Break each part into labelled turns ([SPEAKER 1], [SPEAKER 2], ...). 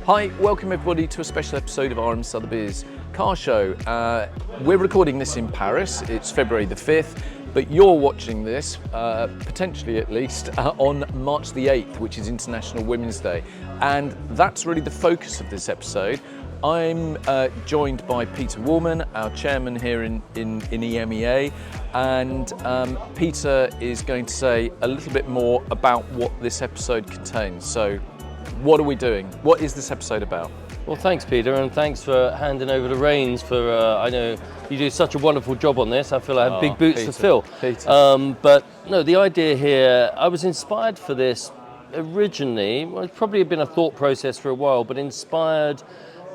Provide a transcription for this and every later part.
[SPEAKER 1] Hi, welcome everybody to a special episode of RM Sotheby's car show. We're recording this in Paris. It's February the 5th, but you're watching this, potentially at least, on March the 8th, which is International Women's Day. And that's really the focus of this episode. I'm joined by Peter Woolman, our chairman here in EMEA, and Peter is going to say a little bit more about what this episode contains. So, what are we doing? What is this episode about?
[SPEAKER 2] Well, thanks, Peter, and thanks for handing over the reins for, I know you do such a wonderful job on this. I feel I have big boots to fill. But no, the idea here, I was inspired for this originally, well, it's probably been a thought process for a while, but inspired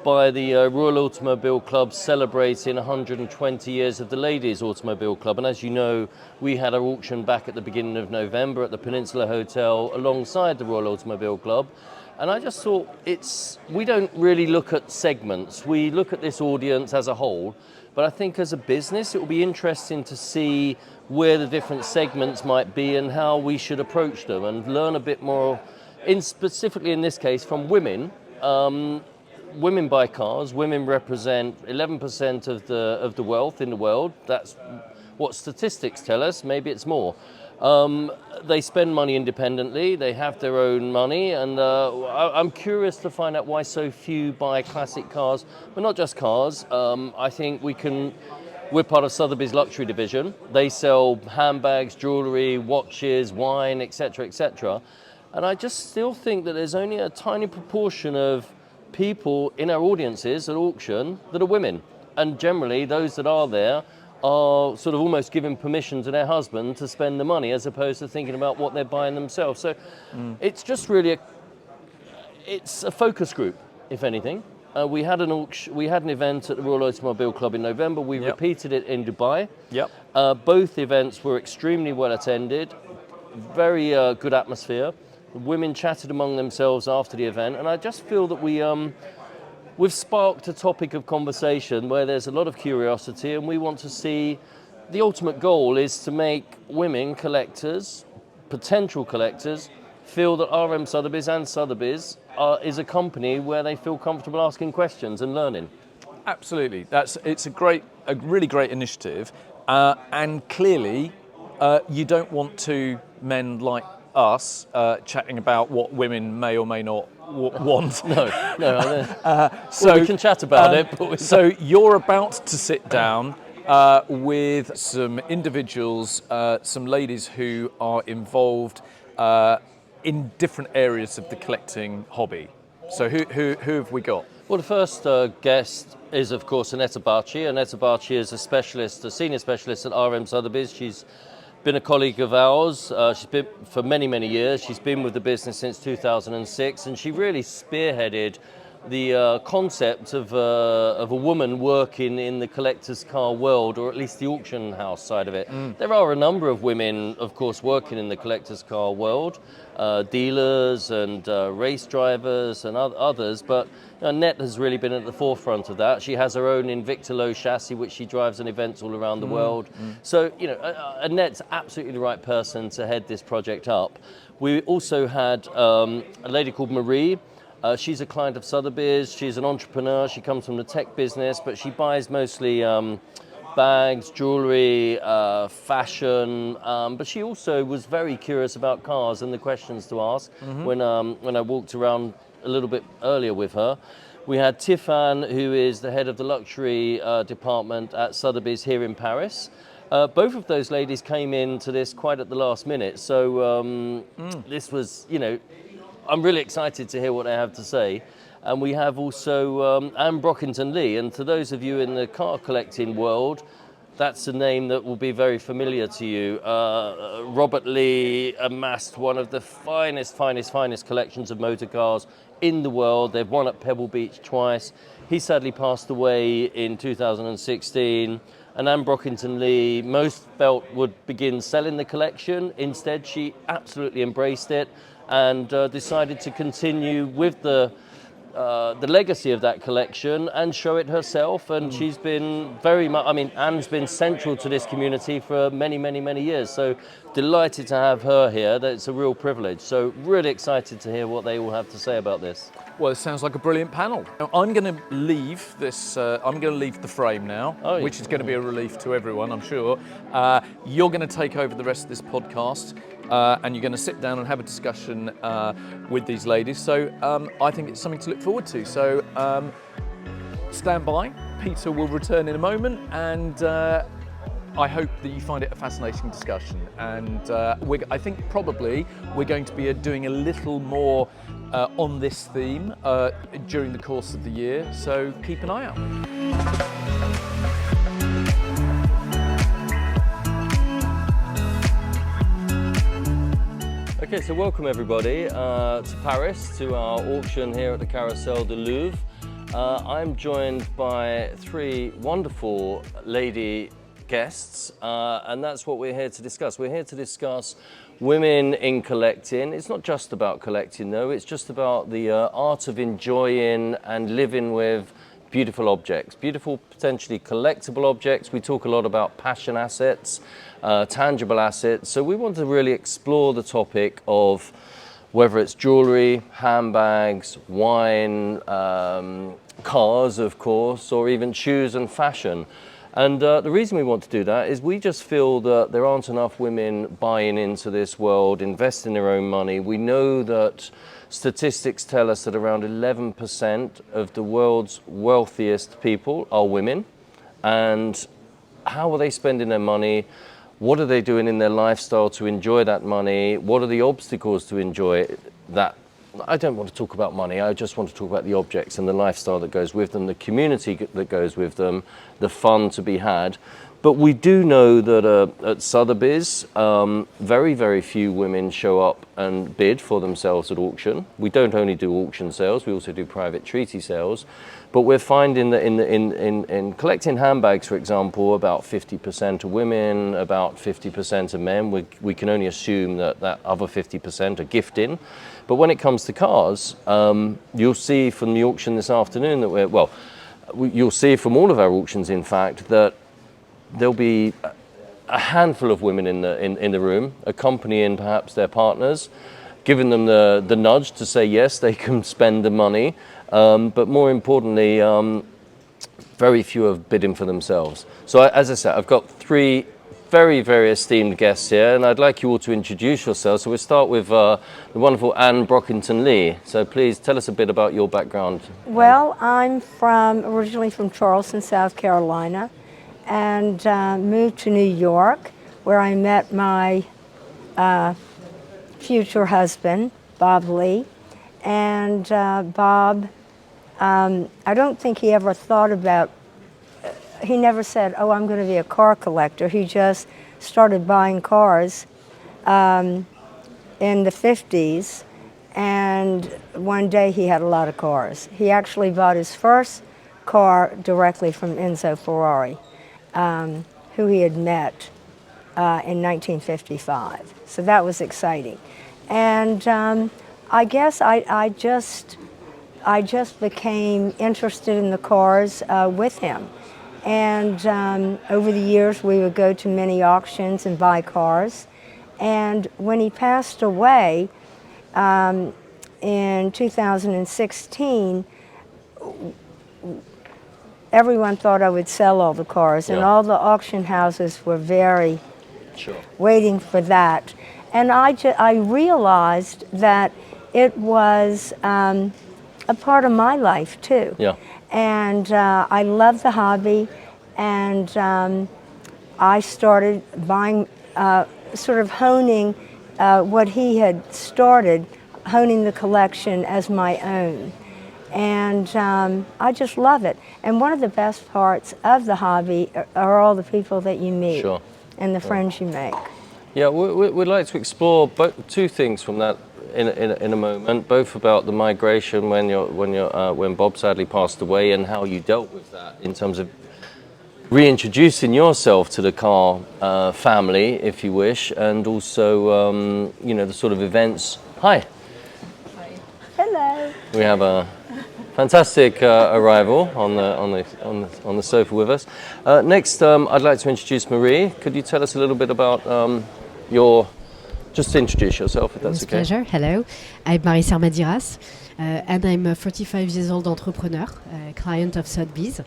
[SPEAKER 2] by the Royal Automobile Club celebrating 120 years of the Ladies Automobile Club. And as you know, we had our auction back at the beginning of November at the Peninsula Hotel alongside the Royal Automobile Club. And I just thought we don't really look at segments. We look at this audience as a whole. But I think as a business, it will be interesting to see where the different segments might be and how we should approach them and learn a bit more, specifically in this case, from women. Women buy cars. Women represent 11% of the wealth in the world. That's what statistics tell us. Maybe it's more. They spend money independently. They have their own money, and I'm curious to find out why so few buy classic cars, but not just cars. I think we're part of Sotheby's luxury division. They sell handbags, jewellery, watches, wine, etc., etc. And I just still think that there's only a tiny proportion of people in our audiences at auction that are women, and generally those that are there are sort of almost giving permission to their husband to spend the money as opposed to thinking about what they're buying themselves. So it's just really it's a focus group, if anything. We had an event at the Royal Automobile Club in November. We repeated it in Dubai. Both events were extremely well attended, very good atmosphere. The women chatted among themselves after the event, and I just feel that we've sparked a topic of conversation where there's a lot of curiosity, and we want to see, the ultimate goal is to make women collectors, potential collectors, feel that RM Sotheby's and Sotheby's is a company where they feel comfortable asking questions and learning.
[SPEAKER 1] Absolutely, it's a really great initiative, and clearly you don't want two men like us chatting about what women may or may not want.
[SPEAKER 2] No. So we can chat about it. But
[SPEAKER 1] so you're about to sit down with some individuals, some ladies who are involved in different areas of the collecting hobby. So who have we got?
[SPEAKER 2] Well, the first guest is, of course, Annette Abacci. Annette Abacci is a senior specialist at RM Sotheby's. She's been a colleague of ours. She's been for many, many years. She's been with the business since 2006, and she really spearheaded the concept of a woman working in the collector's car world, or at least the auction house side of it. There are a number of women, of course, working in the collector's car world, dealers and race drivers and others, but Annette has really been at the forefront of that. She has her own Invicta Low chassis, which she drives in events all around the world. So, Annette's absolutely the right person to head this project up. We also had a lady called Marie. She's a client of Sotheby's. She's an entrepreneur. She comes from the tech business, but she buys mostly bags, jewellery, fashion. But she also was very curious about cars and the questions to ask when I walked around a little bit earlier with her. We had Tifenn, who is the head of the luxury department at Sotheby's here in Paris. Both of those ladies came into this quite at the last minute. So this was, I'm really excited to hear what they have to say. And we have also Brockinton Lee. And to those of you in the car collecting world, that's a name that will be very familiar to you. Robert Lee amassed one of the finest collections of motor cars in the world. They've won at Pebble Beach twice. He sadly passed away in 2016. And Anne Brockinton Lee, most felt would begin selling the collection. Instead, she absolutely embraced it and decided to continue with the legacy of that collection and show it herself. And she's been very much, Anne's been central to this community for many, many, many years. So delighted to have her here. That's a real privilege. So really excited to hear what they all have to say about this.
[SPEAKER 1] Well, it sounds like a brilliant panel. Now, I'm going to leave this. I'm going to leave the frame now, which is going to be a relief to everyone, I'm sure. You're going to take over the rest of this podcast, and you're going to sit down and have a discussion with these ladies. So I think it's something to look forward to. So stand by. Peter will return in a moment, and I hope that you find it a fascinating discussion. And I think probably we're going to be doing a little more on this theme during the course of the year, so keep an eye out.
[SPEAKER 2] Okay, so welcome everybody to Paris, to our auction here at the Carrousel du Louvre. I'm joined by three wonderful lady guests, and that's what we're here to discuss. We're here to discuss women in collecting. It's not just about collecting though, it's just about the art of enjoying and living with beautiful objects, beautiful potentially collectible objects. We talk a lot about passion assets, tangible assets. So we want to really explore the topic of whether it's jewelry, handbags, wine, cars of course, or even shoes and fashion. And the reason we want to do that is we just feel that there aren't enough women buying into this world, investing their own money. We know that statistics tell us that around 11% of the world's wealthiest people are women. And how are they spending their money? What are they doing in their lifestyle to enjoy that money? What are the obstacles to enjoy that? I don't want to talk about money, I just want to talk about the objects and the lifestyle that goes with them, the community that goes with them, the fun to be had. But we do know that at Sotheby's, very, very few women show up and bid for themselves at auction. We don't only do auction sales, we also do private treaty sales. But we're finding that in collecting handbags, for example, about 50% are women, about 50% are men. We can only assume that other 50% are gifting. But when it comes to cars, you'll see from the auction this afternoon that you'll see from all of our auctions, in fact, that there'll be a handful of women in the room, accompanying perhaps their partners, giving them the nudge to say yes, they can spend the money. But more importantly, very few are bidding for themselves. So as I said, I've got three very, very esteemed guests here, and I'd like you all to introduce yourselves. So we'll start with the wonderful Anne Brockinton Lee. So please tell us a bit about your background.
[SPEAKER 3] Well, I'm originally from Charleston, South Carolina, and moved to New York, where I met my future husband, Bob Lee. And Bob, I don't think he ever thought about, he never said, oh, I'm going to be a car collector. He just started buying cars in the 50s, and one day he had a lot of cars. He actually bought his first car directly from Enzo Ferrari, who he had met in 1955. So that was exciting. And I guess I just became interested in the cars with him. And over the years, we would go to many auctions and buy cars. And when he passed away in 2016, everyone thought I would sell all the cars, and all the auction houses were very waiting for that. And I realized that it was a part of my life too. Yeah. And I love the hobby, and I started buying, sort of honing what he had started, honing the collection as my own. And I just love it. And one of the best parts of the hobby are all the people that you meet and the friends you make.
[SPEAKER 2] Yeah, we'd like to explore two things from that in a moment, both about the migration when Bob sadly passed away, and how you dealt with that in terms of reintroducing yourself to the car family, if you wish, and also the sort of events. Hi.
[SPEAKER 3] Hi. Hello.
[SPEAKER 2] We have a fantastic arrival on the sofa with us. Next, I'd like to introduce Marie. Could you tell us a little bit about your just introduce yourself, if that's
[SPEAKER 4] With
[SPEAKER 2] okay.
[SPEAKER 4] pleasure. Hello, I'm Marie Sermadiras, and I'm a 45 years old entrepreneur, client of Sotheby's.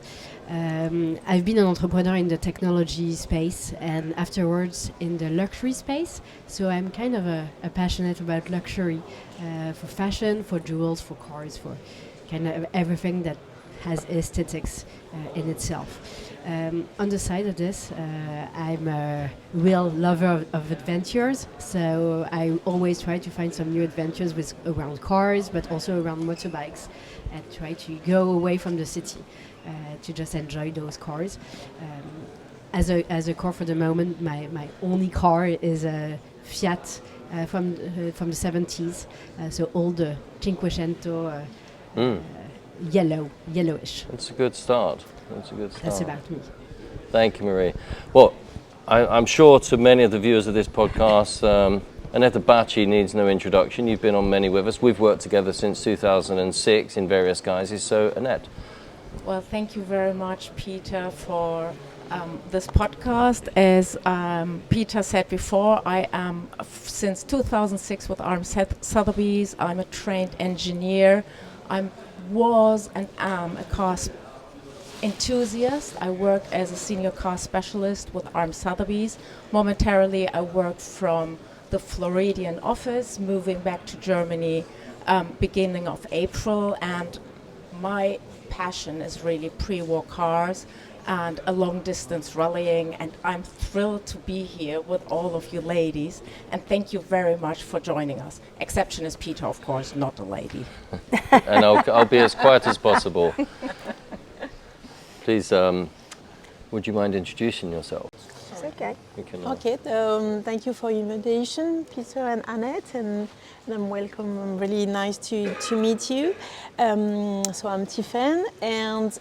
[SPEAKER 4] I've been an entrepreneur in the technology space and afterwards in the luxury space. So I'm kind of a passionate about luxury, for fashion, for jewels, for cars, for kind of everything that has aesthetics in itself. On the side of this, I'm a real lover of adventures, so I always try to find some new adventures around cars, but also around motorbikes, and try to go away from the city to just enjoy those cars. As a car for the moment, my only car is a Fiat from the 70s, so old Cinquecento. Yellowish.
[SPEAKER 2] That's a good start.
[SPEAKER 4] That's about me.
[SPEAKER 2] Thank you, Marie. Well, I'm sure to many of the viewers of this podcast, Annette Abacci needs no introduction. You've been on many with us. We've worked together since 2006 in various guises. So, Annette.
[SPEAKER 5] Well, thank you very much, Peter, for this podcast. As Peter said before, I am since 2006 with RM Sotheby's. I'm a trained engineer. I was and am a car enthusiast. I work as a senior car specialist with RM Sotheby's. Momentarily, I work from the Floridian office, moving back to Germany beginning of April. And my passion is really pre-war cars and a long-distance rallying, and I'm thrilled to be here with all of you ladies, and thank you very much for joining us. Exception is Peter, of course, not a lady.
[SPEAKER 2] And I'll be as quiet as possible. Please, would you mind introducing yourself?
[SPEAKER 3] It's okay.
[SPEAKER 6] Okay, thank you for your invitation, Peter and Annette, and I'm welcome. I'm really nice to meet you. So I'm Tifenn, and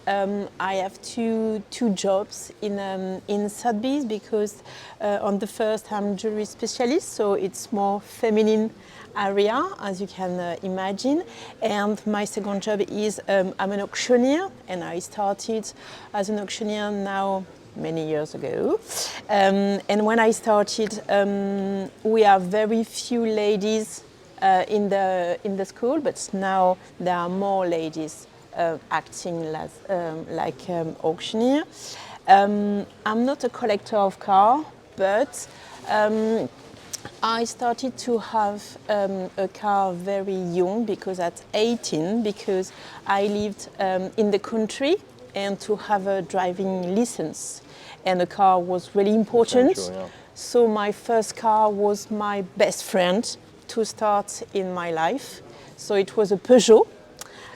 [SPEAKER 6] I have two jobs in Sotheby's because on the first I'm jewelry specialist, so it's more feminine area, as you can imagine. And my second job is I'm an auctioneer, and I started as an auctioneer now many years ago. And when I started, we are very few ladies in the school, but now there are more ladies acting as like auctioneer. I'm not a collector of cars, but I started to have a car very young, because at 18, because I lived in the country, and to have a driving license, and a car was really important.
[SPEAKER 2] Essential, yeah.
[SPEAKER 6] So my first car was my best friend to start in my life. So it was a Peugeot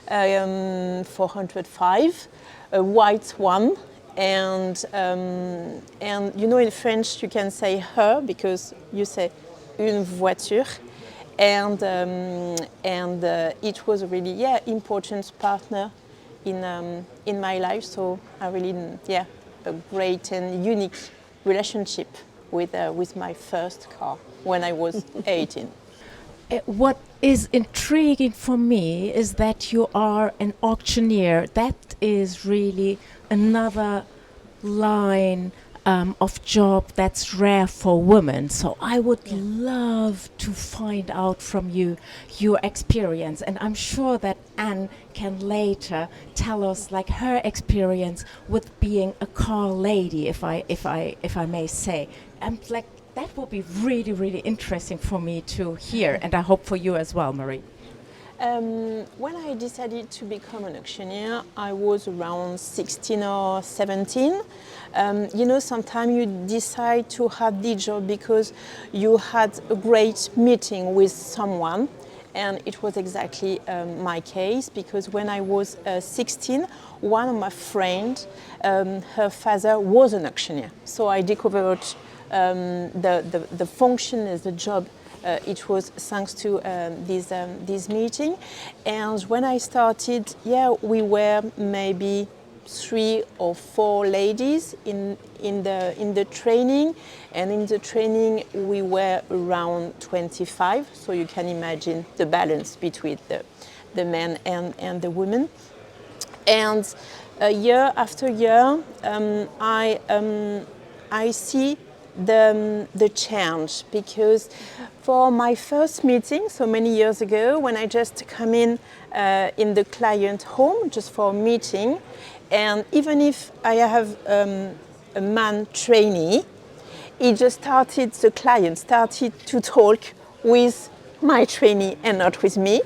[SPEAKER 6] 405, a white one, and you know in French you can say her because you say une voiture, and it was a really important partner in my life. So I really a great and unique relationship with my first car when I was 18.
[SPEAKER 5] What is intriguing for me is that you are an auctioneer. That is really another line of job that's rare for women. So I would love to find out from you your experience, and I'm sure that Anne can later tell us like her experience with being a car lady, if I may say. And like that will be really, really interesting for me to hear, and I hope for you as well, Marie.
[SPEAKER 6] When I decided to become an auctioneer, I was around 16 or 17. You know, sometimes you decide to have the job because you had a great meeting with someone, and it was exactly my case, because when I was 16, one of my friends, her father was an auctioneer. So I discovered the function as the job. It was thanks to this meeting. And when I started, we were maybe 3 or 4 ladies in the training, and in the training we were around 25. So you can imagine the balance between the men and the women. And year after year, I see the change, because for my first meeting, so many years ago, when I just come in the client home just for a meeting, and even if I have a man trainee, the client started to talk with my trainee and not with me,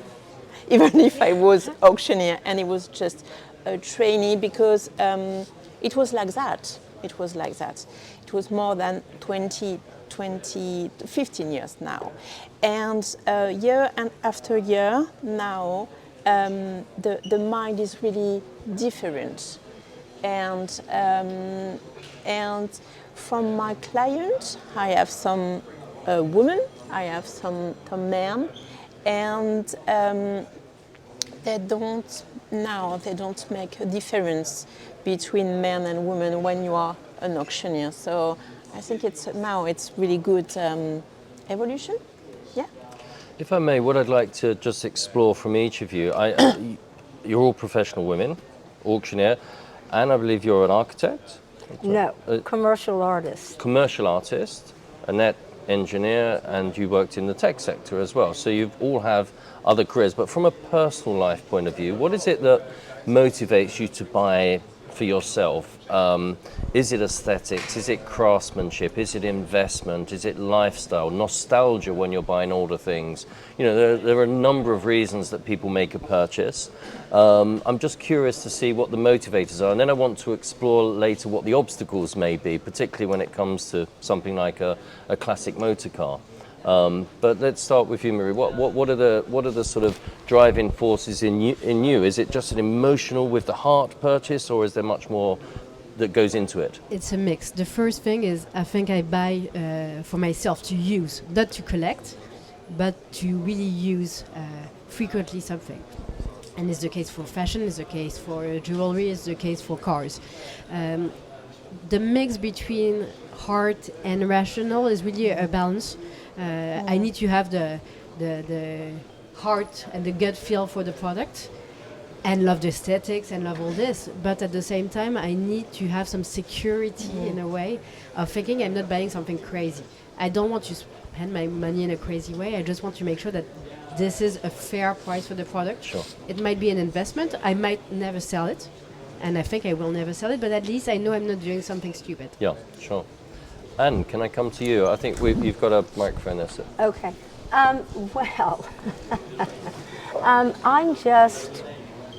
[SPEAKER 6] even if I was auctioneer and it was just a trainee, because it was like that. It was like that. It was more than 15 years now. And year and after year now, the mind is really different. And from my clients, I have some women, I have some men, and they don't make a difference between men and women when you are an auctioneer. So I think it's really good evolution. Yeah.
[SPEAKER 2] If I may, what I'd like to just explore from each of you, you're all professional women, auctioneer, and I believe you're an architect?
[SPEAKER 3] No, commercial artist.
[SPEAKER 2] Commercial artist, Annette, engineer, and you worked in the tech sector as well. So you all have other careers, but from a personal life point of view, what is it that motivates you to buy for yourself? Is it aesthetics? Is it craftsmanship? Is it investment? Is it lifestyle? Nostalgia when you're buying older things? You know, there are a number of reasons that people make a purchase. I'm just curious to see what the motivators are, and then I want to explore later what the obstacles may be, particularly when it comes to something like a classic motor car. But let's start with you, Marie. What are the sort of driving forces in you? Is it just an emotional with the heart purchase, or is there much more that goes into it?
[SPEAKER 4] It's a mix. The first thing is I think I buy for myself to use, not to collect, but to really use frequently something. And it's the case for fashion, it's the case for jewelry, it's the case for cars. The mix between heart and rational is really a balance. I need to have the heart and the gut feel for the product and love the aesthetics and love all this, but at the same time I need to have some security in a way of thinking I'm not buying something crazy. I don't want to spend my money in a crazy way. I just want to make sure that this is a fair price for the product.
[SPEAKER 2] Sure.
[SPEAKER 4] It might be an investment. I might never sell it, and I think I will never sell it, but at least I know I'm not doing something stupid.
[SPEAKER 2] Yeah, sure. Anne, can I come to you? I think you've got a microphone there, sir.
[SPEAKER 3] Okay. Well,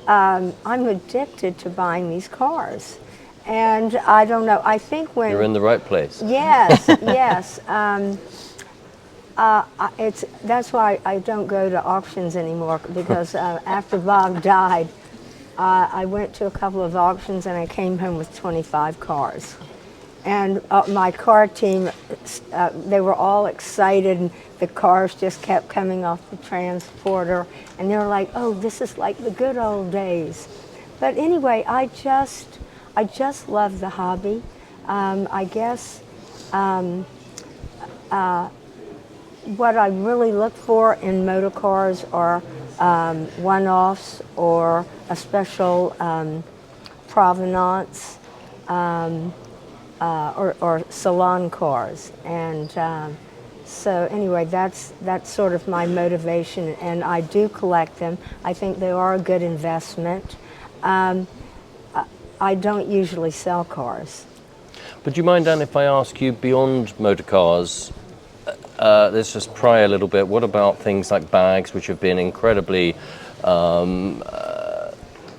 [SPEAKER 3] I'm addicted to buying these cars. And I don't know, I think when...
[SPEAKER 2] You're in the right place.
[SPEAKER 3] Yes, yes. That's why I don't go to auctions anymore, because after Bob died, I went to a couple of auctions and I came home with 25 cars. And my car team, they were all excited, and the cars just kept coming off the transporter, and they were like, oh, this is like the good old days. But anyway, I just love the hobby. I guess what I really look for in motor cars are one-offs or a special provenance. Or salon cars, and so anyway, that's sort of my motivation, and I do collect them. I think they are a good investment. I don't usually sell cars.
[SPEAKER 2] But do you mind, Anne, if I ask you, beyond motor cars, let's just pry a little bit, what about things like bags, which have been incredibly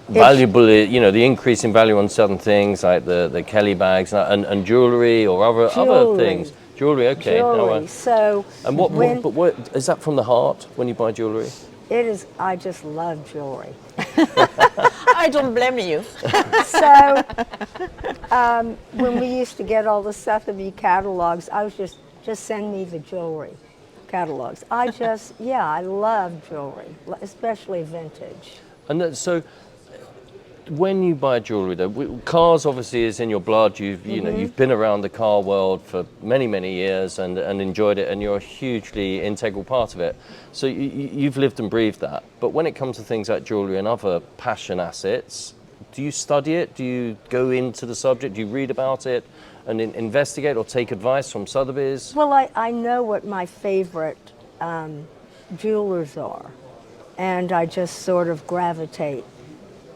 [SPEAKER 2] valuable, you know, the increase in value on certain things like the Kelly bags and jewelry or other things. Jewelry, okay.
[SPEAKER 3] Jewelry. So,
[SPEAKER 2] and what is that from the heart when you buy jewelry?
[SPEAKER 3] It is. I just love jewelry.
[SPEAKER 6] I don't blame you.
[SPEAKER 3] So, when we used to get all the Sotheby catalogs, I was just send me the jewelry catalogs. I love jewelry, especially vintage.
[SPEAKER 2] And so, when you buy jewelry, though, cars obviously is in your blood. You've been around the car world for many years and enjoyed it, and you're a hugely integral part of it. So you've lived and breathed that. But when it comes to things like jewelry and other passion assets, do you study it? Do you go into the subject? Do you read about it? and investigate or take advice from Sotheby's?
[SPEAKER 3] Well, I know what my favorite jewelers are, and I just sort of gravitate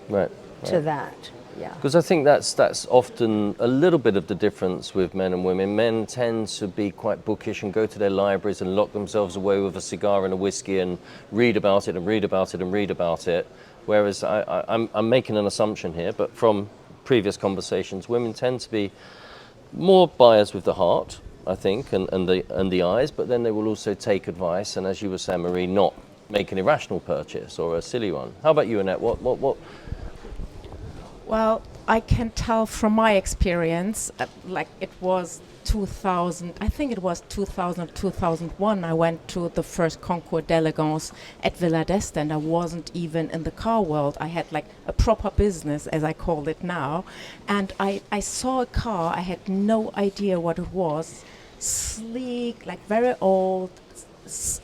[SPEAKER 3] to that. Yeah.
[SPEAKER 2] Because I think that's often a little bit of the difference with men and women. Men tend to be quite bookish and go to their libraries and lock themselves away with a cigar and a whiskey and read about it and read about it and read about it. Whereas I'm making an assumption here, but from previous conversations, women tend to be more buyers with the heart, I think, and the eyes, but then they will also take advice and, as you were saying, Marie, not make an irrational purchase or a silly one. How about you, Annette? What?
[SPEAKER 5] Well, I can tell from my experience, like it was 2000, I think it was 2000, 2001, I went to the first concours d'elegance at Villa d'Este, and I wasn't even in the car world. I had like a proper business, as I call it now, and I saw a car, I had no idea what it was, sleek, like very old,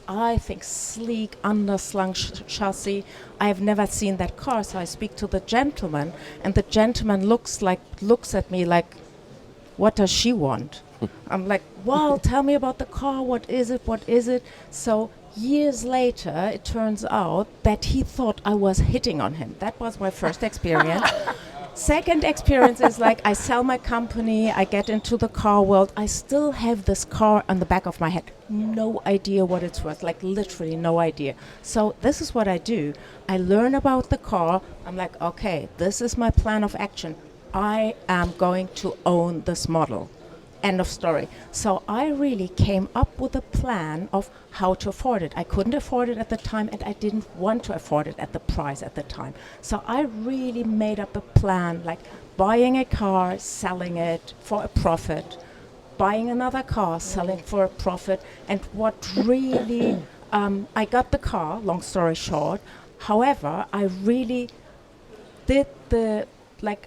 [SPEAKER 5] I think sleek, underslung chassis. I have never seen that car, so I speak to the gentleman, and the gentleman looks at me like, what does she want? I'm like, well, tell me about the car, what is it? So years later, it turns out that he thought I was hitting on him. That was my first experience. Second experience is like I sell my company, I get into the car world, I still have this car on the back of my head. No idea what it's worth, like literally no idea. So this is what I do. I learn about the car. I'm like, okay, this is my plan of action. I am going to own this model. End of story. So I really came up with a plan of how to afford it. I couldn't afford it at the time, and I didn't want to afford it at the price at the time. So I really made up a plan, like buying a car, selling it for a profit, buying another car, selling for a profit. And what really, I got the car, long story short. However, I really did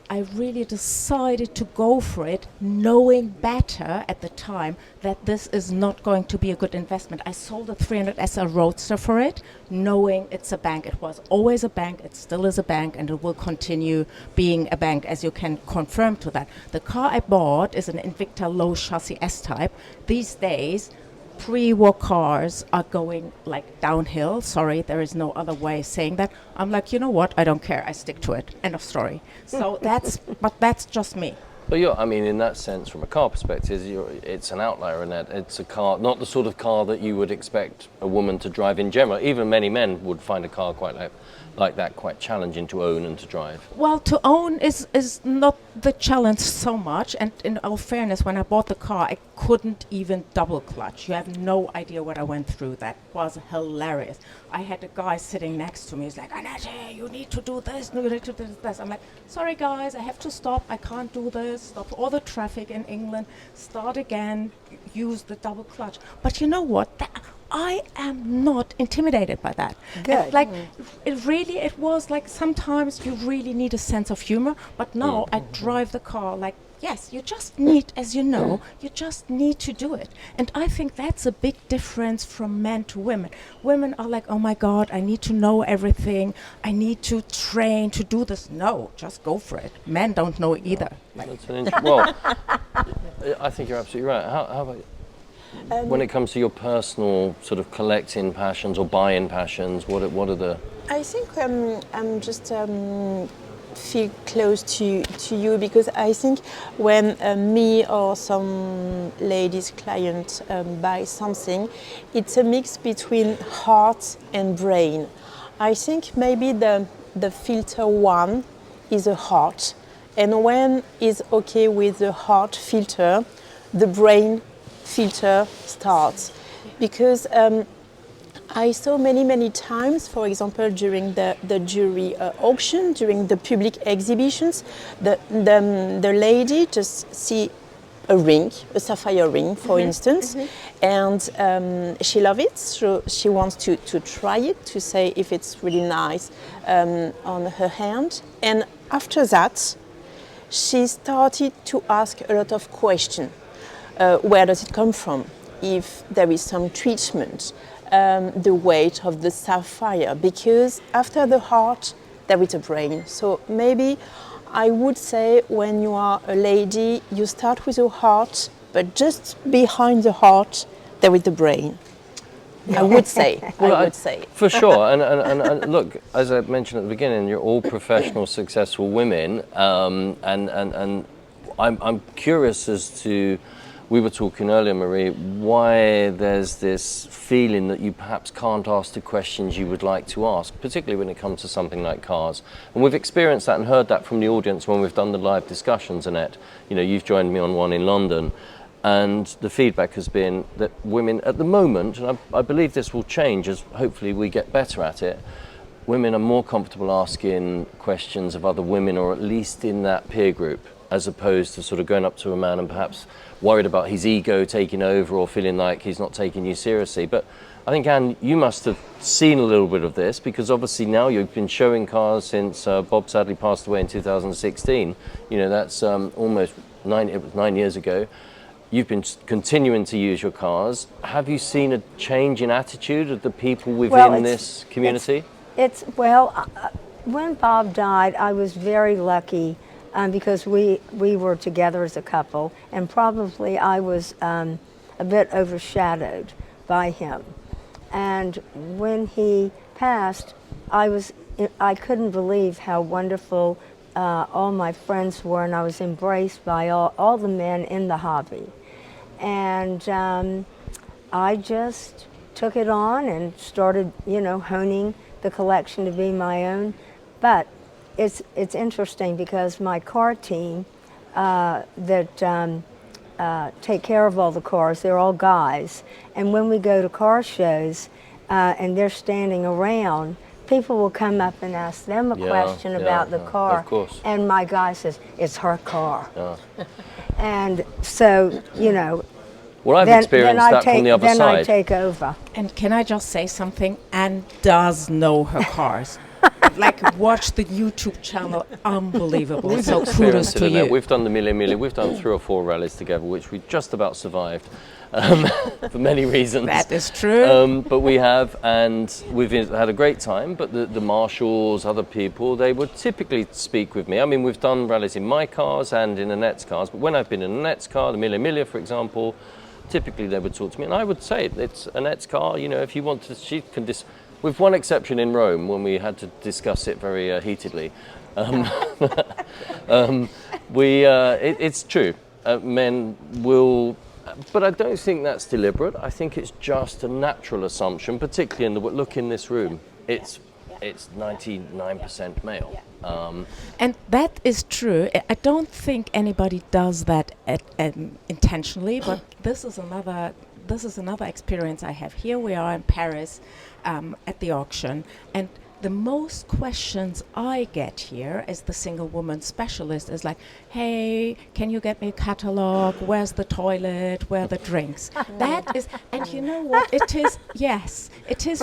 [SPEAKER 5] I really decided to go for it, knowing better at the time that this is not going to be a good investment. I sold a 300 SL Roadster for it, knowing it's a bank. It was always a bank, it still is a bank, and it will continue being a bank, as you can confirm to that. The car I bought is an Invicta low chassis S-Type. These days, pre-war cars are going like downhill. Sorry, there is no other way of saying that. I'm like, you know what? I don't care. I stick to it. End of story. So that's just me.
[SPEAKER 2] But in that sense, from a car perspective, it's an outlier, and it's a car, not the sort of car that you would expect a woman to drive in general. Even many men would find a car quite like that quite challenging to own and to drive.
[SPEAKER 5] Well, to own is not the challenge so much, and in all fairness, when I bought the car, I couldn't even double clutch. You have no idea what I went through. That was hilarious. I had a guy sitting next to me. He's like, Annette, you need to do this, you need to do this. I'm like, sorry guys, I have to stop. I can't do this. Stop all the traffic in England. Start again. Use the double clutch. But you know what? I am not intimidated by that.
[SPEAKER 3] Good.
[SPEAKER 5] Like, it was like sometimes you really need a sense of humor, but now I drive the car like, yes, you just need, as you know, you just need to do it. And I think that's a big difference from men to women. Women are like, oh my God, I need to know everything. I need to train to do this. No, just go for it. Men don't know either.
[SPEAKER 2] Well, I think you're absolutely right. How about you? When it comes to your personal sort of collecting passions or buying passions, what are the...
[SPEAKER 6] I think I'm just feel close to you, because I think when me or some ladies client buy something, it's a mix between heart and brain. I think maybe the filter one is a heart, and when is okay with the heart filter, the brain filter starts. Because I saw many times, for example, during the jury auction, during the public exhibitions, the lady just see a ring, a sapphire ring, for instance, and she loves it, so she wants to try it, to say if it's really nice on her hand. And after that, she started to ask a lot of questions. Where does it come from? If there is some treatment, the weight of the sapphire, because after the heart there is a brain. So maybe I would say when you are a lady, you start with your heart, but just behind the heart, there is the brain. I would say.
[SPEAKER 2] For sure. And look, as I mentioned at the beginning, you're all professional, successful women. And I'm curious as to, we were talking earlier, Marie, why there's this feeling that you perhaps can't ask the questions you would like to ask, particularly when it comes to something like cars. And we've experienced that and heard that from the audience when we've done the live discussions, Annette. You know, you've joined me on one in London. And the feedback has been that women at the moment, and I believe this will change as hopefully we get better at it, women are more comfortable asking questions of other women, or at least in that peer group, as opposed to sort of going up to a man and perhaps worried about his ego taking over or feeling like he's not taking you seriously. But I think, Anne, you must have seen a little bit of this, because obviously now you've been showing cars since Bob sadly passed away in 2016. You know, that's almost 9 years ago. You've been continuing to use your cars. Have you seen a change in attitude of the people within this community?
[SPEAKER 3] When Bob died, I was very lucky because we were together as a couple, and probably I was a bit overshadowed by him. And when he passed, I couldn't believe how wonderful all my friends were, and I was embraced by all the men in the hobby. And I just took it on and started, honing the collection to be my own. But it's interesting because my car team that take care of all the cars, they're all guys. And when we go to car shows and they're standing around, people will come up and ask them a question about the car.
[SPEAKER 2] Of course.
[SPEAKER 3] And my guy says, it's her car. And so,
[SPEAKER 2] well, I've experienced that from the other side.
[SPEAKER 3] Then I take over.
[SPEAKER 5] And can I just say something? Anne does know her cars. Like, watch the YouTube channel, unbelievable. So kudos to you.
[SPEAKER 2] We've done the Mille, we've done 3 or 4 rallies together, which we just about survived for many reasons.
[SPEAKER 5] That is true.
[SPEAKER 2] But we have, and we've had a great time. But the marshals, other people, they would typically speak with me. I mean, we've done rallies in my cars and in Annette's cars, but when I've been in Annette's car, the Mille, for example, typically they would talk to me, and I would say it's Annette's car. If you want to, she can with one exception in Rome when we had to discuss it very heatedly. It's true. Men will, but I don't think that's deliberate. I think it's just a natural assumption, particularly in the look in this room. It's 99% male.
[SPEAKER 5] And that is true. I don't think anybody does that intentionally, but this is another experience I have. Here we are in Paris at the auction, and the most questions I get here as the single woman specialist is like, hey, can you get me a catalog? Where's the toilet? Where are the drinks? That is, and you know what? It is, yes, it is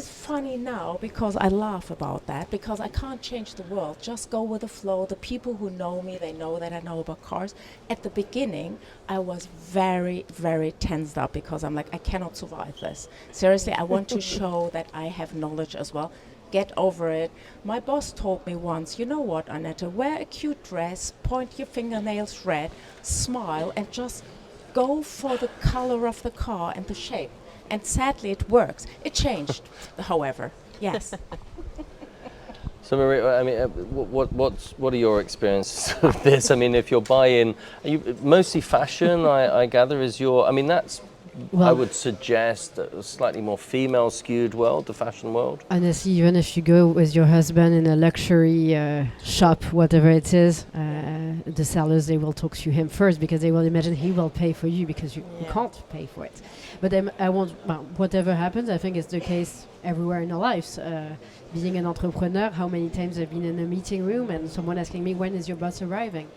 [SPEAKER 5] funny now because I laugh about that, because I can't change the world. Just go with the flow. The people who know me, they know that I know about cars. At the beginning, I was very, very tensed up because I'm like, I cannot survive this. Seriously, I want to show that I have knowledge as well. Get over it. My boss told me once, you know what, Annette, wear a cute dress, point your fingernails red, smile, and just go for the color of the car and the shape. And sadly, it works. It changed, however. Yes.
[SPEAKER 2] So, Marie, I mean, what are your experiences of this? I mean, if you're buying, mostly fashion, I gather, is your. I mean, that's. Well, I would suggest a slightly more female-skewed world, the fashion world.
[SPEAKER 4] Honestly, even if you go with your husband in a luxury shop, whatever it is, the sellers, they will talk to him first because they will imagine he will pay for you because you can't pay for it. But I won't, whatever happens, I think it's the case everywhere in our lives. Being an entrepreneur, how many times I've been in a meeting room and someone asking me, when is your boss arriving?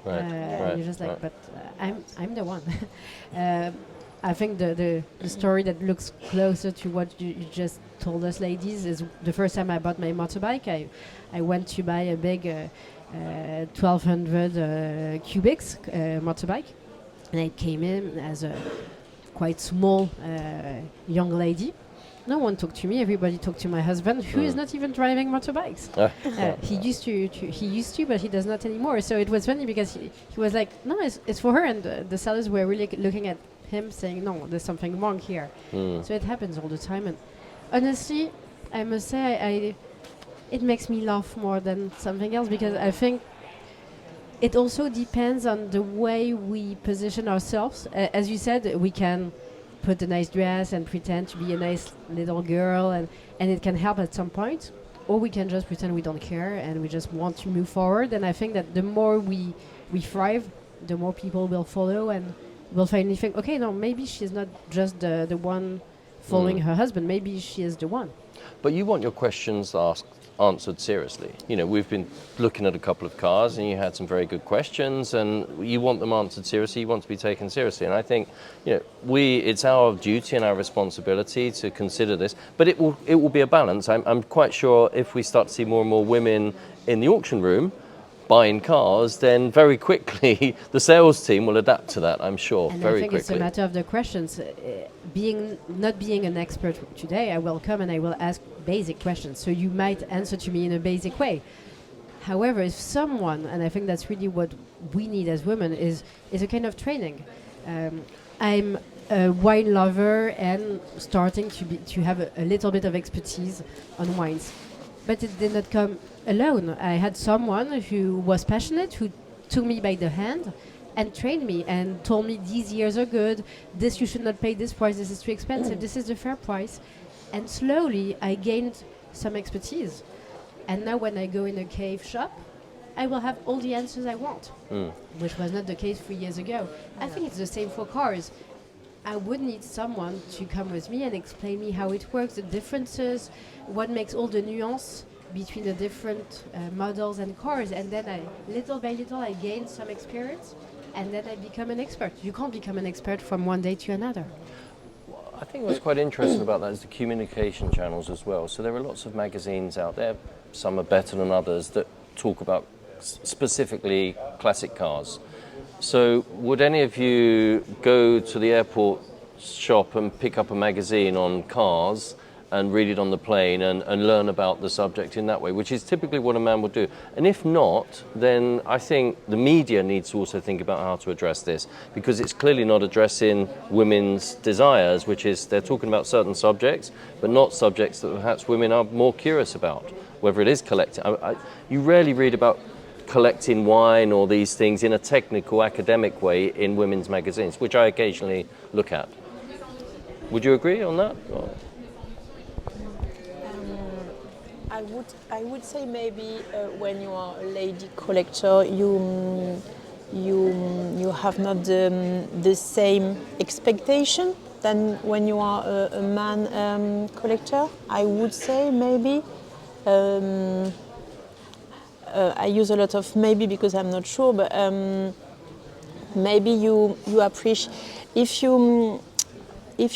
[SPEAKER 2] Right.
[SPEAKER 4] You're just like, but I'm the one. I think the story that looks closer to what you just told us, ladies, is the first time I bought my motorbike. I went to buy a big 1200 cubics motorbike, and I came in as a quite small young lady, no one talked to me. Everybody talked to my husband, who is not even driving motorbikes. He used to, but he does not anymore. So it was funny because he was like, no, it's for her. And the sellers were really looking at him saying, no, there's something wrong here. So it happens all the time. And honestly, I must say, it makes me laugh more than something else, because I think it also depends on the way we position ourselves. As you said, we can put a nice dress and pretend to be a nice little girl, and it can help at some point. Or we can just pretend we don't care and we just want to move forward. And I think that the more we thrive, the more people will follow and will finally think, okay, no, maybe she's not just the one following her husband. Maybe she is the one.
[SPEAKER 2] But you want your questions answered seriously. You know, we've been looking at a couple of cars and you had some very good questions, and you want them answered seriously, you want to be taken seriously. And I think, you know, it's our duty and our responsibility to consider this, but it will be a balance. I'm quite sure if we start to see more and more women in the auction room buying cars, then very quickly the sales team will adapt to that, I'm sure,
[SPEAKER 4] and
[SPEAKER 2] very
[SPEAKER 4] I think
[SPEAKER 2] quickly.
[SPEAKER 4] It's a matter of the questions. Not being an expert today, I will come and I will ask basic questions. So you might answer to me in a basic way. However, if someone, and I think that's really what we need as women, is a kind of training. I'm a wine lover and starting to have a little bit of expertise on wines. But it did not come alone. I had someone who was passionate, who took me by the hand and trained me and told me these years are good, this you should not pay this price, this is too expensive, this is the fair price. And slowly I gained some expertise. And now when I go in a cave shop, I will have all the answers I want, which was not the case 3 years ago. I think it's the same for cars. I would need someone to come with me and explain me how it works, the differences, what makes all the nuance between the different models and cars. And then little by little, I gain some experience, and then I become an expert. You can't become an expert from one day to another.
[SPEAKER 2] I think what's quite interesting about that is the communication channels as well. So there are lots of magazines out there, some are better than others, that talk about specifically classic cars. So would any of you go to the airport shop and pick up a magazine on cars and read it on the plane and learn about the subject in that way, which is typically what a man would do? And if not, then I think the media needs to also think about how to address this, because it's clearly not addressing women's desires, which is they're talking about certain subjects, but not subjects that perhaps women are more curious about, whether it is collecting. You rarely read about collecting wine or these things in a technical, academic way in women's magazines, which I occasionally look at. Would you agree on that? Or?
[SPEAKER 6] I would say maybe when you are a lady collector, you have not the same expectation than when you are a man collector. I would say maybe. I use a lot of maybe because I'm not sure, but maybe you appreciate if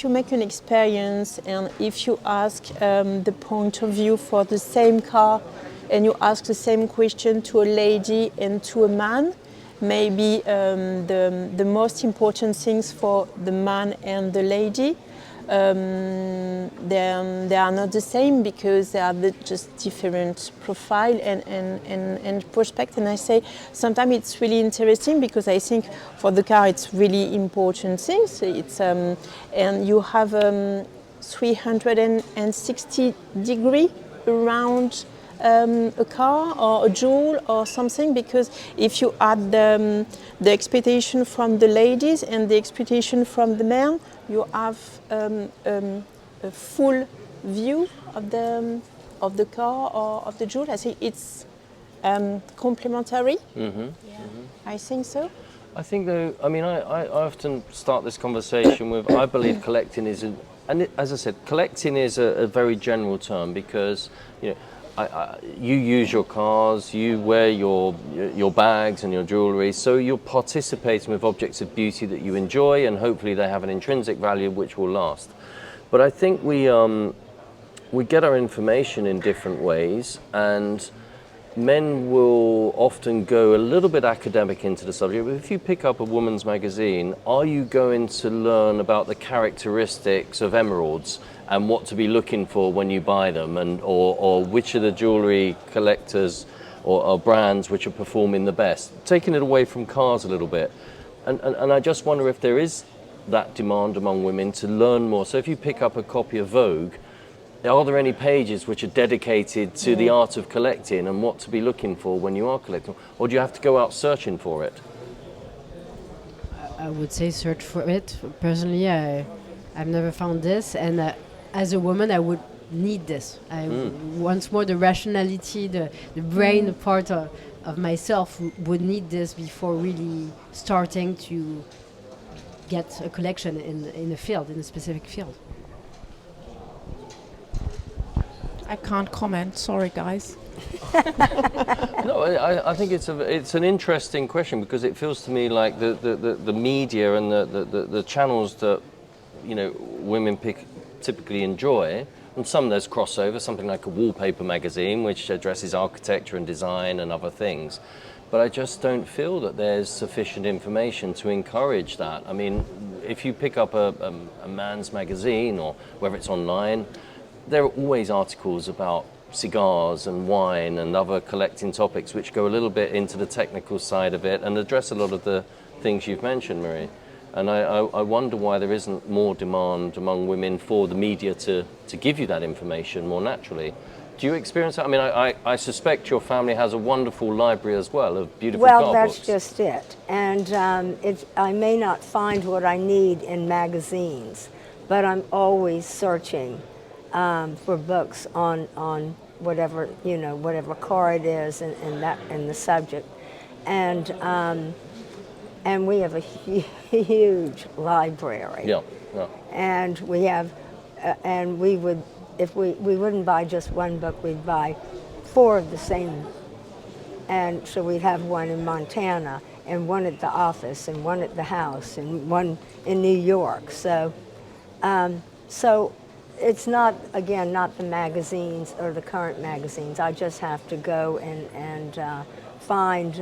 [SPEAKER 6] you make an experience and if you ask the point of view for the same car and you ask the same question to a lady and to a man, maybe the most important things for the man and the lady, they are not the same because they are just different profile and perspective. And I say sometimes it's really interesting because I think for the car it's really important things. It's and you have 360 degree around a car or a jewel or something, because if you add the expectation from the ladies and the expectation from the men, you have a full view of the car or of the jewel. I think it's complementary. Mm-hmm. Yeah. Mm-hmm. I think so.
[SPEAKER 2] I think though, I mean, I often start this conversation with, I believe collecting is, as I said, collecting is a very general term because, you know, you use your cars, you wear your bags and your jewellery, so you're participating with objects of beauty that you enjoy, and hopefully they have an intrinsic value which will last. But I think we get our information in different ways, and men will often go a little bit academic into the subject. But if you pick up a woman's magazine, are you going to learn about the characteristics of emeralds and what to be looking for when you buy them, and or which of the jewellery collectors or brands which are performing the best, taking it away from cars a little bit. And I just wonder if there is that demand among women to learn more. So if you pick up a copy of Vogue, are there any pages which are dedicated to the art of collecting and what to be looking for when you are collecting? Or do you have to go out searching for it?
[SPEAKER 4] I would say search for it. Personally, I've never found this, and as a woman, I would need this. Once more, the rationality, the brain part of myself would need this before really starting to get a collection in a field, in a specific field.
[SPEAKER 5] I can't comment. Sorry, guys.
[SPEAKER 2] No, I think it's an interesting question, because it feels to me like the media and the channels that women typically enjoy, and some there's crossover, something like a wallpaper magazine which addresses architecture and design and other things. But I just don't feel that there's sufficient information to encourage that. I mean, if you pick up a man's magazine, or whether it's online, there are always articles about cigars and wine and other collecting topics which go a little bit into the technical side of it and address a lot of the things you've mentioned, Marie. And I wonder why there isn't more demand among women for the media to give you that information more naturally. Do you experience that? I mean, I suspect your family has a wonderful library as well of beautiful car books.
[SPEAKER 3] Well, that's just it. And I may not find what I need in magazines, but I'm always searching for books on whatever car it is and the subject. And we have a huge library.
[SPEAKER 2] Yeah.
[SPEAKER 3] And we have, and we would, if we wouldn't buy just one book, we'd buy 4 of the same. And so we'd have one in Montana, and one at the office, and one at the house, and one in New York. So, so it's not the magazines or the current magazines. I just have to go and find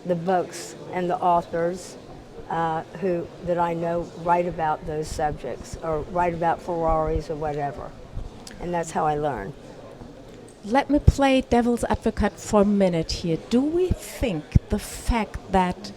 [SPEAKER 3] the books and the authors that I know write about those subjects, or write about Ferraris or whatever. And that's how I learn.
[SPEAKER 5] Let me play devil's advocate for a minute here. Do we think the fact that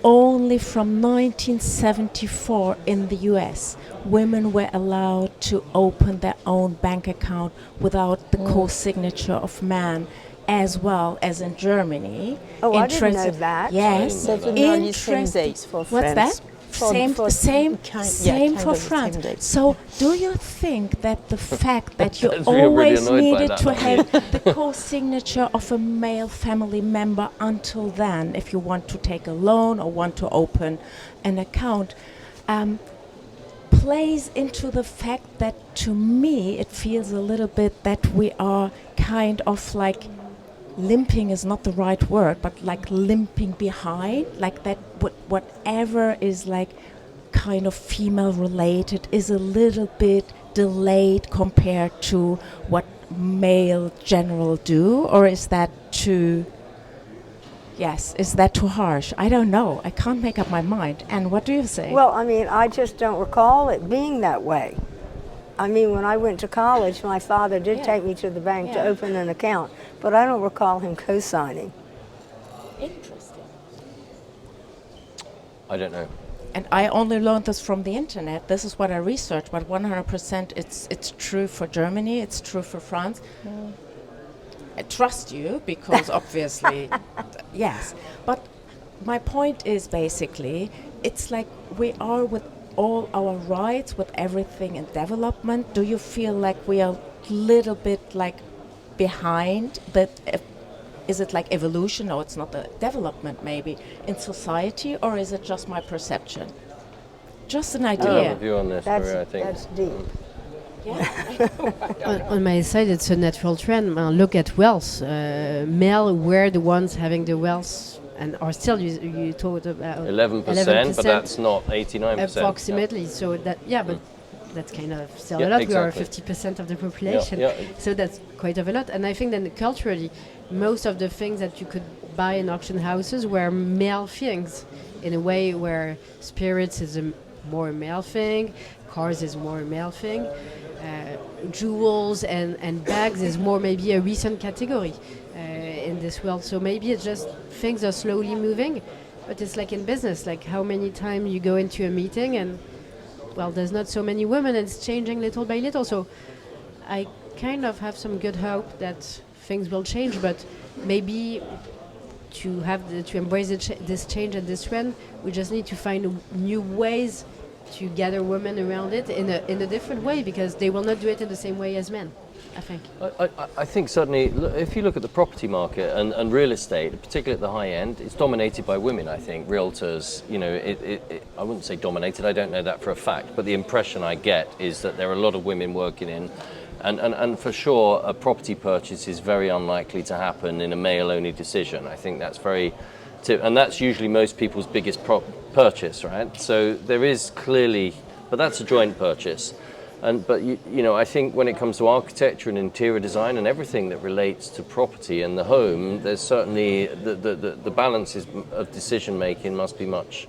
[SPEAKER 5] only from 1974 in the US women were allowed to open their own bank account without the co-signature of man, as well as in Germany?
[SPEAKER 3] Oh, I didn't know that.
[SPEAKER 5] Yes.
[SPEAKER 6] Definitely same dates for France.
[SPEAKER 5] What's that? Same for France. So do you think that the fact that you always needed to have the co-signature of a male family member until then, if you want to take a loan or want to open an account, plays into the fact that, to me, it feels a little bit that we are kind of like, limping is not the right word, but like limping behind, like that whatever is like kind of female related is a little bit delayed compared to what male general do? Or is that too harsh? I don't know. I can't make up my mind. And what do you say?
[SPEAKER 3] Well, I mean, I just don't recall it being that way. I mean, when I went to college, my father did take me to the bank to open an account, but I don't recall him co-signing.
[SPEAKER 5] Interesting.
[SPEAKER 2] I don't know.
[SPEAKER 5] And I only learned this from the internet. This is what I researched, but 100% it's true for Germany, it's true for France. I trust you, because obviously, yes. But my point is basically, it's like we are with all our rights, with everything in development. Do you feel like we are a little bit like behind? Is it like evolution? No, it's not a development maybe in society, or is it just my perception? Just an idea.
[SPEAKER 2] I have a view on this, Marie, I think.
[SPEAKER 3] That's deep.
[SPEAKER 4] On my side, it's a natural trend. Look at wealth. Male were the ones having the wealth, and are still, you talked about
[SPEAKER 2] 11%, but that's not 89%.
[SPEAKER 4] Approximately. So that, but that's kind of still a lot.
[SPEAKER 2] Exactly.
[SPEAKER 4] We are 50% of the population. So that's quite of a lot. And I think then culturally, most of the things that you could buy in auction houses were male things, in a way where spirits is a more a male thing. Cars is more a male thing. Jewels and bags is more maybe a recent category in this world. So maybe it's just things are slowly moving, but it's like in business, like how many times you go into a meeting and, well, there's not so many women, and it's changing little by little. So I kind of have some good hope that things will change, but maybe to embrace this change and this trend, we just need to find new ways to gather women around it in a different way, because they will not do it in the same way as men, I think.
[SPEAKER 2] I think certainly, if you look at the property market and real estate, particularly at the high end, it's dominated by women, I think. Realtors, I wouldn't say dominated, I don't know that for a fact, but the impression I get is that there are a lot of women working in, and for sure a property purchase is very unlikely to happen in a male-only decision. I think that's and that's usually most people's biggest purchase, right? So there is clearly, but that's a joint purchase. But I think when it comes to architecture and interior design and everything that relates to property and the home, there's certainly the balances of decision making must be much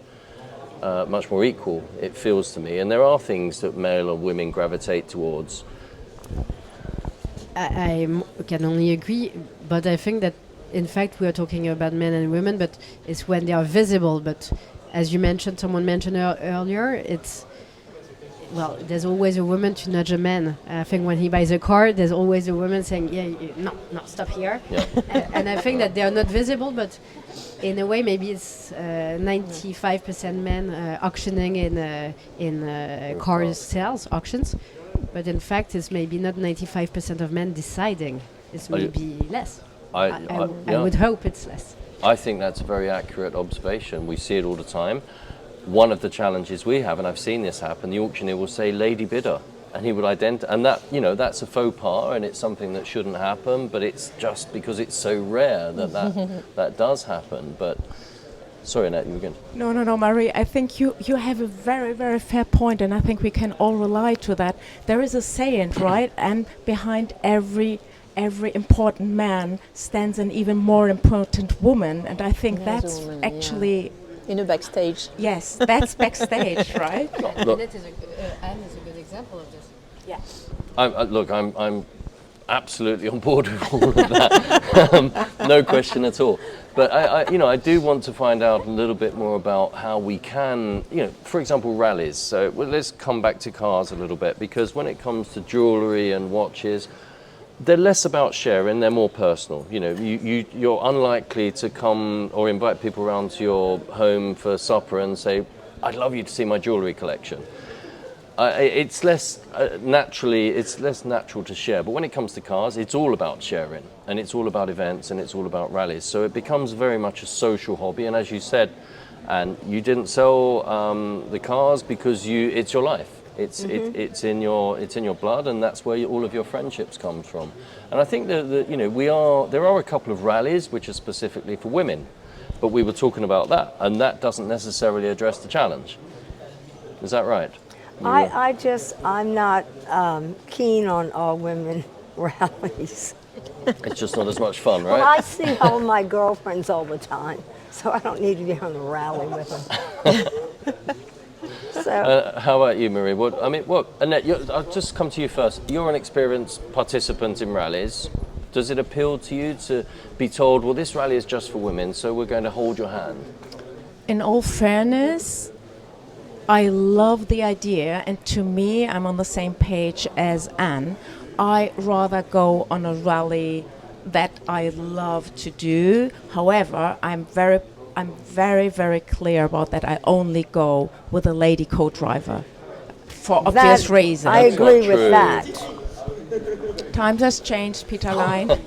[SPEAKER 2] more equal, it feels to me. And there are things that male or women gravitate towards.
[SPEAKER 4] I can only agree, but I think that in fact we are talking about men and women, but it's when they are visible. But as you mentioned, someone mentioned earlier, it's, well, there's always a woman to nudge a man. I think when he buys a car, there's always a woman saying, no, stop here. Yeah. And I think that they are not visible, but in a way maybe it's 95% men auctioning in car sales, auctions. But in fact, it's maybe not 95% of men deciding. It's maybe less. I would hope it's less.
[SPEAKER 2] I think that's a very accurate observation. We see it all the time. One of the challenges we have, and I've seen this happen, the auctioneer will say lady bidder, and he will identify, and that, that's a faux pas, and it's something that shouldn't happen, but it's just because it's so rare that does happen. But sorry, Annette, you were going to...
[SPEAKER 5] No, Marie, I think you have a very, very fair point, and I think we can all rely to that. There is a saying, right? And behind every important man stands an even more important woman, and I think that's woman, actually...
[SPEAKER 6] In a backstage.
[SPEAKER 5] Yes, that's backstage, right?
[SPEAKER 4] Anne is a good example of this.
[SPEAKER 5] Yeah.
[SPEAKER 2] I'm absolutely on board with all of that. No question at all. But I do want to find out a little bit more about how we can, for example, rallies. So let's come back to cars a little bit, because when it comes to jewellery and watches, they're less about sharing, they're more personal. You're unlikely to come or invite people around to your home for supper and say, I'd love you to see my jewellery collection. It's less natural to share. But when it comes to cars, it's all about sharing, and it's all about events, and it's all about rallies. So it becomes very much a social hobby. And as you said, and you didn't sell the cars because it's your life. It's in your blood, and that's where all of your friendships come from. And I think that there are a couple of rallies which are specifically for women, but we were talking about that, and that doesn't necessarily address the challenge. Is that right?
[SPEAKER 3] I'm not keen on all women rallies.
[SPEAKER 2] It's just not as much fun, right?
[SPEAKER 3] Well, I see all my girlfriends all the time, so I don't need to be on a rally with them. So.
[SPEAKER 2] How about you, Marie? Annette, I'll just come to you first. You're an experienced participant in rallies. Does it appeal to you to be told, well, this rally is just for women, so we're going to hold your hand?
[SPEAKER 5] In all fairness, I love the idea, and to me, I'm on the same page as Anne. I rather go on a rally that I love to do. However, I'm very, very clear about that. I only go with a lady co-driver for obvious reasons.
[SPEAKER 3] I agree with that.
[SPEAKER 5] Times has changed, Peter Line.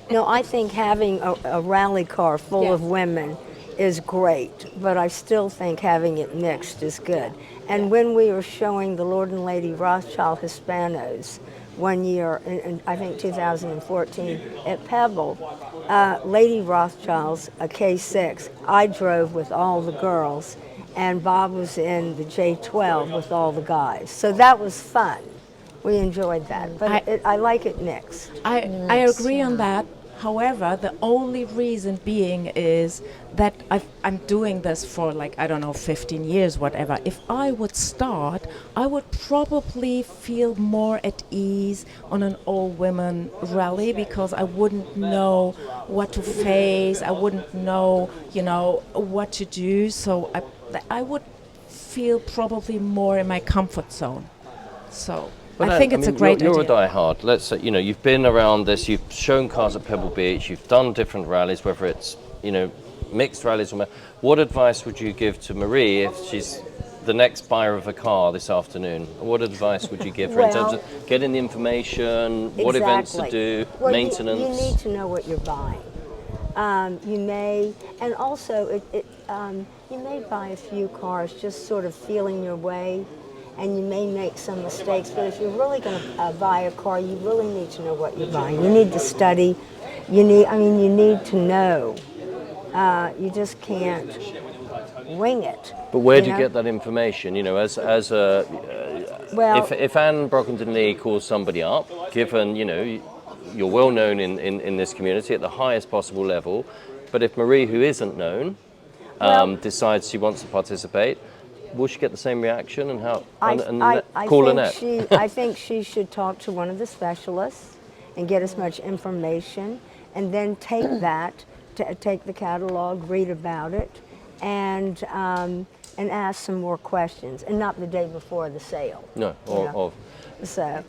[SPEAKER 3] No, I think having a rally car full of women is great, but I still think having it mixed is good. And when we were showing the Lord and Lady Rothschild Hispanos one year, in I think 2014, at Pebble, Lady Rothschild's a K6, I drove with all the girls, and Bob was in the J12 with all the guys. So that was fun. We enjoyed that, but I like it mixed.
[SPEAKER 5] I agree on that. However, the only reason being is that I'm doing this for like, I don't know, 15 years, whatever. If I would start, I would probably feel more at ease on an all-women rally because I wouldn't know what to face. I wouldn't know, what to do. So I would feel probably more in my comfort zone. So I think it's a great idea.
[SPEAKER 2] You're a diehard. Let's say, you've been around this, you've shown cars at Pebble Beach, you've done different rallies, whether it's, mixed rallies. What advice would you give to Marie if she's the next buyer of a car this afternoon? What advice would you give her in terms of getting the information, what events to do, maintenance?
[SPEAKER 3] You need to know what you're buying. You may, and also you may buy a few cars just sort of feeling your way, and you may make some mistakes, but if you're really going to buy a car, you really need to know what you're buying. You need to study. You need to know. You just can't wing it.
[SPEAKER 2] But where do you get that information? If Anne Brockinton Lee calls somebody up, given, you're well known in this community at the highest possible level, but if Marie, who isn't known, decides she wants to participate, will she get the same reaction? And how? Call Annette.
[SPEAKER 3] I think she should talk to one of the specialists and get as much information, and then take that, take the catalog, read about it, and ask some more questions, and not the day before the sale.
[SPEAKER 2] No,
[SPEAKER 3] So.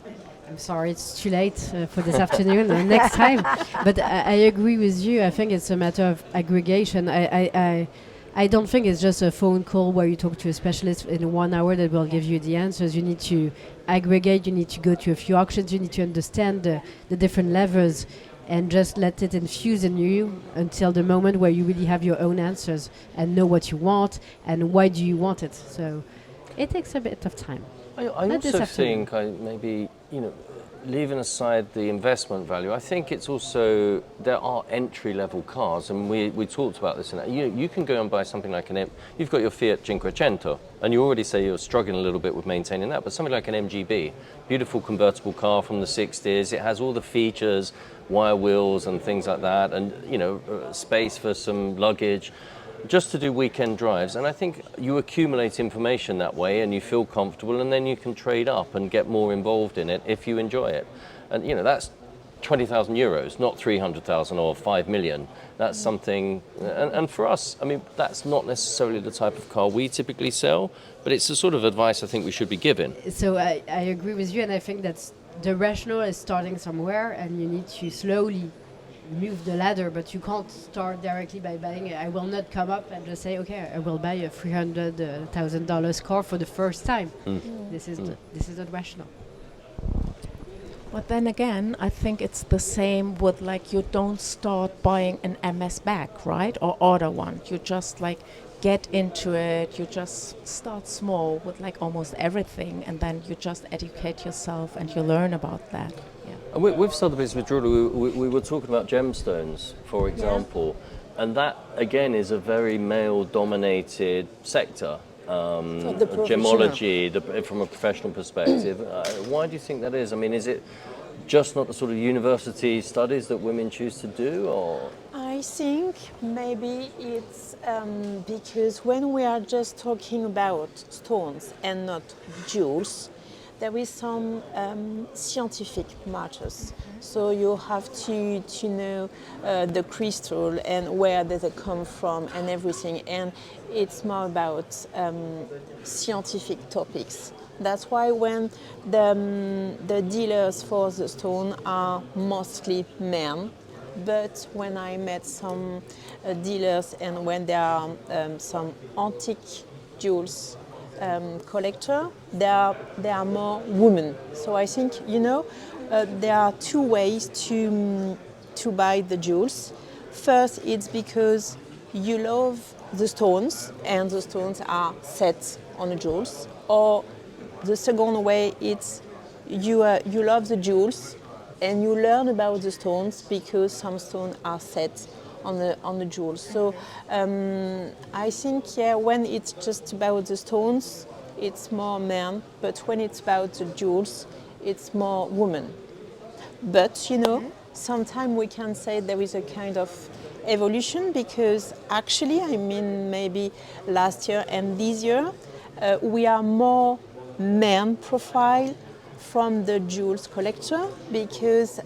[SPEAKER 4] I'm sorry, it's too late for this afternoon. Next time. But I agree with you. I think it's a matter of aggregation. I don't think it's just a phone call where you talk to a specialist in 1 hour that will give you the answers. You need to aggregate, you need to go to a few auctions, you need to understand the different levels and just let it infuse in you until the moment where you really have your own answers and know what you want and why do you want it. So it takes a bit of time.
[SPEAKER 2] I also think maybe, leaving aside the investment value, I think it's also, there are entry-level cars, and we talked about this. You can go and buy something like you've got your Fiat Cinquecento, and you already say you're struggling a little bit with maintaining that, but something like an MGB, beautiful convertible car from the 60s, it has all the features, wire wheels and things like that, and, space for some luggage, just to do weekend drives. And I think you accumulate information that way and you feel comfortable, and then you can trade up and get more involved in it if you enjoy it. And that's 20,000 euros, not 300,000 or 5 million. That's something, and for us, that's not necessarily the type of car we typically sell, but it's the sort of advice I think we should be giving.
[SPEAKER 4] So I agree with you, and I think that's the rationale is starting somewhere, and you need to slowly move the ladder, but you can't start directly by buying it. I will not come up and just say, okay, I will buy a $300,000 car for the first time. This is not rational.
[SPEAKER 5] But then again, I think it's the same with you don't start buying an MS bag, right? Or order one. You just get into it. You just start small with almost everything, and then you just educate yourself and you learn about that.
[SPEAKER 2] And with Sotheby's, with jewelry, we were talking about gemstones, for example, and that again is a very male-dominated sector. Gemology, from a professional perspective. Why do you think that is? Is it just not the sort of university studies that women choose to do, or?
[SPEAKER 6] I think maybe it's because when we are just talking about stones and not jewels, there is some scientific matters. So you have to know the crystal and where they come from and everything. And it's more about scientific topics. That's why when the dealers for the stone are mostly men, but when I met some dealers and when there are some antique jewels collector, there are more women. So I think there are two ways to buy the jewels. First, it's because you love the stones and the stones are set on the jewels. Or the second way, it's you love the jewels and you learn about the stones because some stones are set on the jewels. So I think when it's just about the stones, it's more men, but when it's about the jewels, it's more women. But sometimes we can say there is a kind of evolution, because actually, I mean, maybe last year and this year, we are more men profile from the jewels collector, because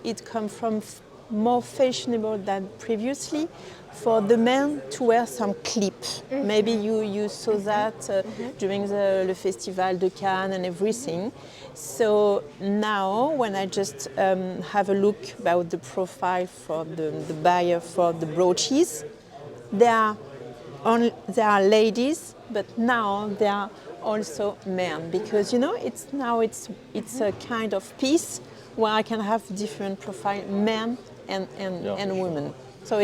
[SPEAKER 6] it comes from more fashionable than previously for the men to wear some clip. Maybe you saw that during the Festival de Cannes and everything. So now when I just have a look about the profile for the buyer for the brooches, there are ladies, but now there are also men, because it's a kind of piece where I can have different profile, men and women. So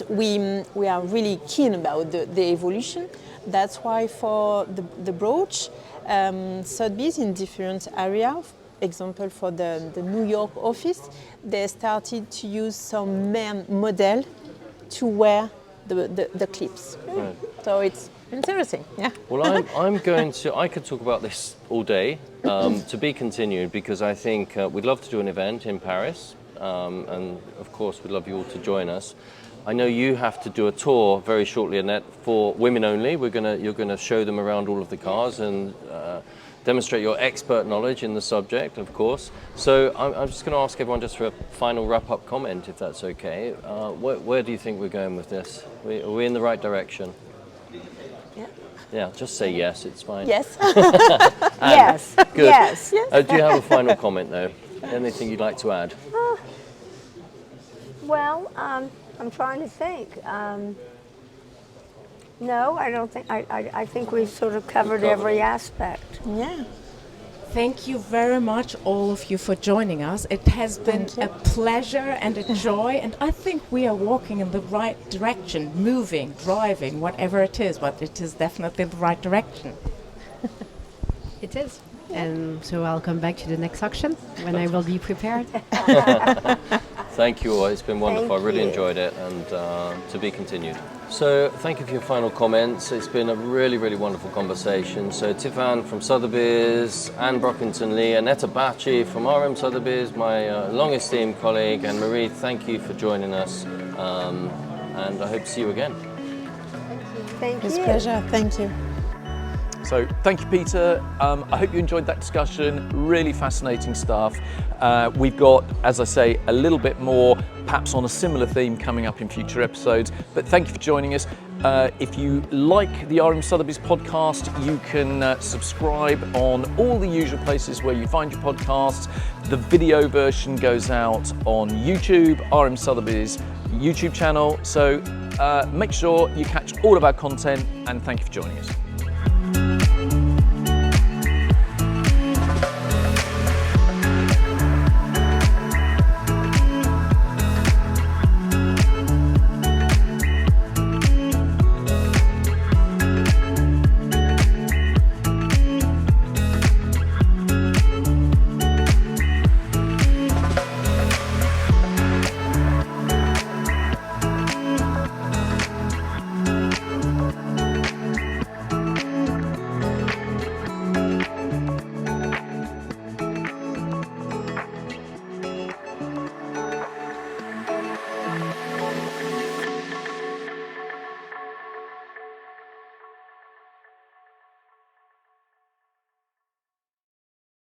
[SPEAKER 6] we are really keen about the evolution. That's why for the brooch, Sotheby's in different areas. Example, for the New York office, they started to use some men model to wear the clips.
[SPEAKER 2] Right.
[SPEAKER 6] So it's interesting, yeah.
[SPEAKER 2] Well, I could talk about this all day, to be continued, because I think we'd love to do an event in Paris, and of course we'd love you all to join us. I know you have to do a tour very shortly, Annette, for women only. You're gonna show them around all of the cars and demonstrate your expert knowledge in the subject, of course. So I'm just going to ask everyone just for a final wrap-up comment, if that's okay. Where do you think we're going with this? Are we in the right direction?
[SPEAKER 6] Yeah.
[SPEAKER 2] Yeah, just say yes, it's fine.
[SPEAKER 6] Yes.
[SPEAKER 3] Yes.
[SPEAKER 2] Good.
[SPEAKER 3] Yes.
[SPEAKER 2] Do you have a final comment, though? Anything you'd like to add?
[SPEAKER 3] Well, I'm trying to think. No, I don't think. I think we've sort of covered every aspect.
[SPEAKER 6] Yeah.
[SPEAKER 5] Thank you very much, all of you, for joining us. It has been a pleasure and a joy, and I think we are walking in the right direction, moving, driving, whatever it is, but it is definitely the right direction.
[SPEAKER 4] It is. And so I'll come back to the next auction when I will be prepared.
[SPEAKER 2] Thank you all. It's been wonderful.
[SPEAKER 3] Thank
[SPEAKER 2] I really
[SPEAKER 3] you.
[SPEAKER 2] enjoyed it, and to be continued. So thank you for your final comments. It's been a really, really wonderful conversation. So Tifenn from Sotheby's, and Brockinton Lee, Annette Abacci from RM Sotheby's, my long esteemed colleague, and Marie, thank you for joining us. And I hope to see you again.
[SPEAKER 3] Thank
[SPEAKER 6] It's
[SPEAKER 3] you.
[SPEAKER 6] a pleasure. Thank you.
[SPEAKER 1] So thank you, Peter. I hope you enjoyed that discussion. Really fascinating stuff. We've got, as I say, a little bit more, perhaps on a similar theme, coming up in future episodes. But thank you for joining us. If you like the RM Sotheby's podcast, you can subscribe on all the usual places where you find your podcasts. The video version goes out on YouTube, RM Sotheby's YouTube channel. So make sure you catch all of our content, and thank you for joining us.